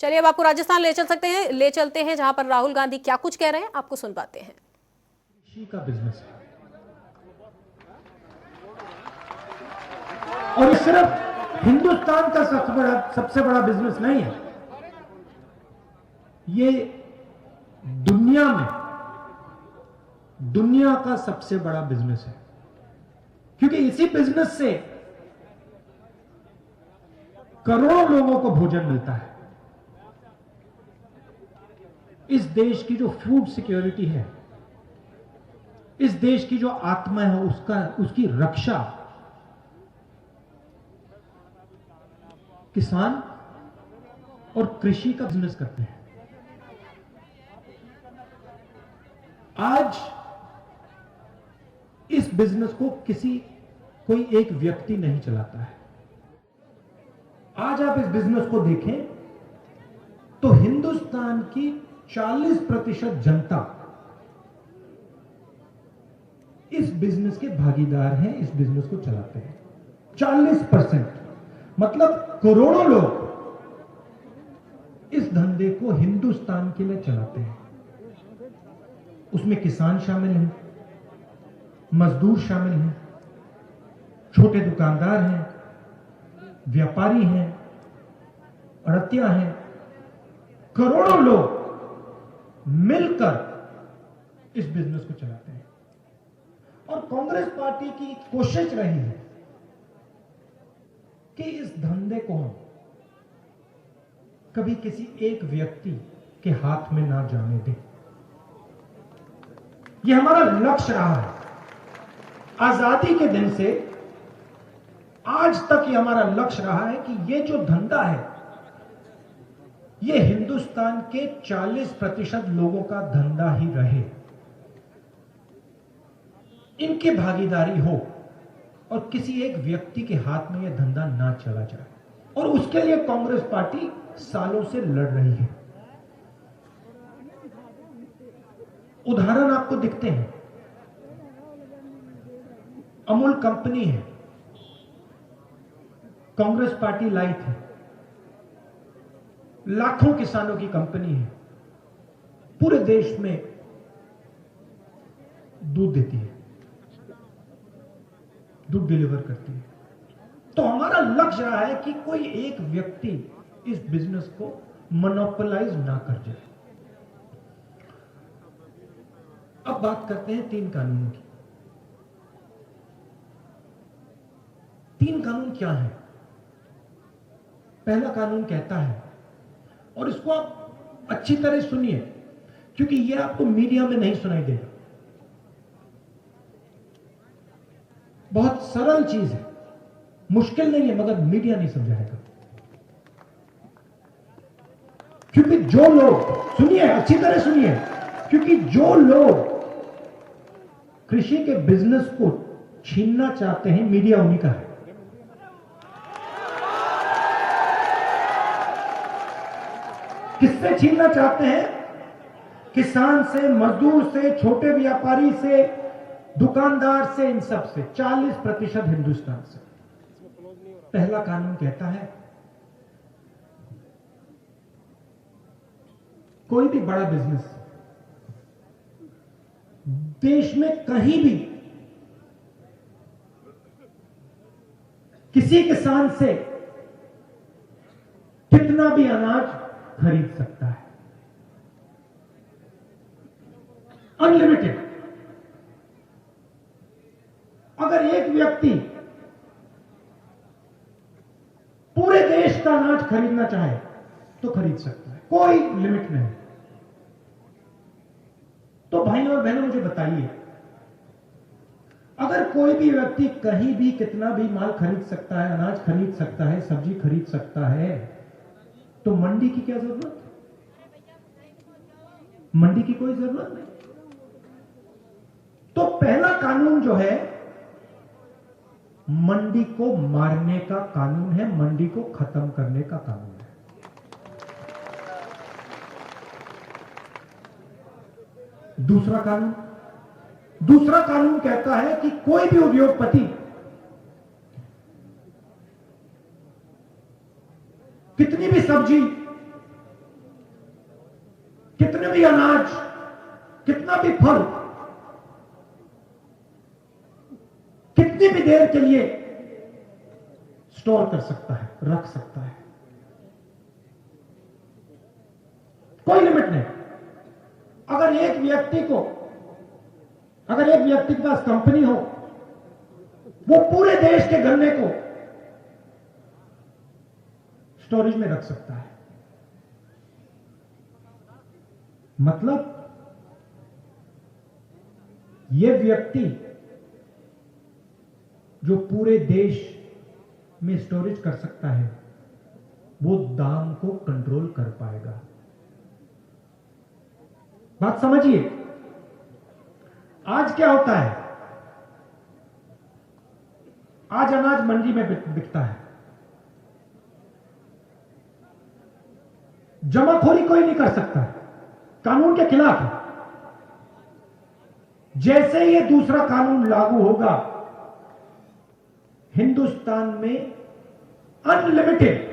चलिए अब आपको राजस्थान ले चलते हैं जहां पर राहुल गांधी क्या कुछ कह रहे हैं, आपको सुन पाते हैं। कृषि का बिजनेस है और ये सिर्फ हिंदुस्तान का सबसे बड़ा बिजनेस नहीं है, ये दुनिया का सबसे बड़ा बिजनेस है, क्योंकि इसी बिजनेस से करोड़ों लोगों को भोजन मिलता है। इस देश की जो फूड सिक्योरिटी है, इस देश की जो आत्मा है, उसकी रक्षा किसान और कृषि का बिजनेस करते हैं। आज इस बिजनेस को कोई एक व्यक्ति नहीं चलाता है। आज आप इस बिजनेस को देखें तो हिंदुस्तान की 40% जनता इस बिजनेस के भागीदार हैं, इस बिजनेस को चलाते हैं। 40% मतलब करोड़ों लोग इस धंधे को हिंदुस्तान के लिए चलाते हैं। उसमें किसान शामिल हैं, मजदूर शामिल हैं, छोटे दुकानदार हैं, व्यापारी हैं, अड़तिया हैं, करोड़ों लोग मिलकर इस बिजनेस को चलाते हैं। और कांग्रेस पार्टी की कोशिश रही है कि इस धंधे को हम कभी किसी एक व्यक्ति के हाथ में ना जाने दें। यह हमारा लक्ष्य रहा है। आजादी के दिन से आज तक ये हमारा लक्ष्य रहा है कि ये जो धंधा है, ये हिंदुस्तान के 40% लोगों का धंधा ही रहे, इनकी भागीदारी हो और किसी एक व्यक्ति के हाथ में यह धंधा ना चला जाए। और उसके लिए कांग्रेस पार्टी सालों से लड़ रही है। उदाहरण आपको दिखते हैं। अमूल कंपनी है, कांग्रेस पार्टी लाई थी। लाखों किसानों की कंपनी है, पूरे देश में दूध देती है, दूध डिलीवर करती है। तो हमारा लक्ष्य रहा है कि कोई एक व्यक्ति इस बिजनेस को मोनोपोलाइज ना कर जाए। अब बात करते हैं 3 कानूनों की। 3 कानून क्या है? पहला कानून कहता है, और इसको आप अच्छी तरह सुनिए क्योंकि यह आपको मीडिया में नहीं सुनाई देगा। बहुत सरल चीज है, मुश्किल नहीं है, मगर मीडिया नहीं समझाएगा। क्योंकि जो लोग, सुनिए अच्छी तरह सुनिए, क्योंकि जो लोग कृषि के बिजनेस को छीनना चाहते हैं, मीडिया उन्हीं का है। किससे छीनना चाहते हैं? किसान से, मजदूर से, छोटे व्यापारी से, दुकानदार से, इन सब से। 40% हिंदुस्तान से। पहला कानून कहता है, कोई भी बड़ा बिजनेस देश में कहीं भी किसी किसान से कितना भी अनाज खरीद सकता है, अनलिमिटेड। अगर एक व्यक्ति पूरे देश का अनाज खरीदना चाहे तो खरीद सकता है, कोई लिमिट नहीं। तो भाई और बहनों मुझे बताइए, अगर कोई भी व्यक्ति कहीं भी कितना भी माल खरीद सकता है, अनाज खरीद सकता है, सब्जी खरीद सकता है, तो मंडी की क्या जरूरत? मंडी की कोई जरूरत नहीं। तो पहला कानून जो है, मंडी को मारने का कानून है, मंडी को खत्म करने का कानून है। दूसरा कानून कहता है कि कोई भी उद्योगपति कितनी भी सब्जी कितने भी अनाज, कितना भी फल, कितनी भी देर के लिए स्टोर कर सकता है, रख सकता है, कोई लिमिट नहीं। अगर एक व्यक्ति के पास कंपनी हो, वो पूरे देश के गन्ने को स्टोरेज में रख सकता है। मतलब ये व्यक्ति जो पूरे देश में स्टोरेज कर सकता है, वो दाम को कंट्रोल कर पाएगा। बात समझिए। आज क्या होता है, आज अनाज मंडी में बिकता है, जमाखोरी कोई नहीं कर सकता, कानून के खिलाफ है। जैसे ये दूसरा कानून लागू होगा, हिंदुस्तान में अनलिमिटेड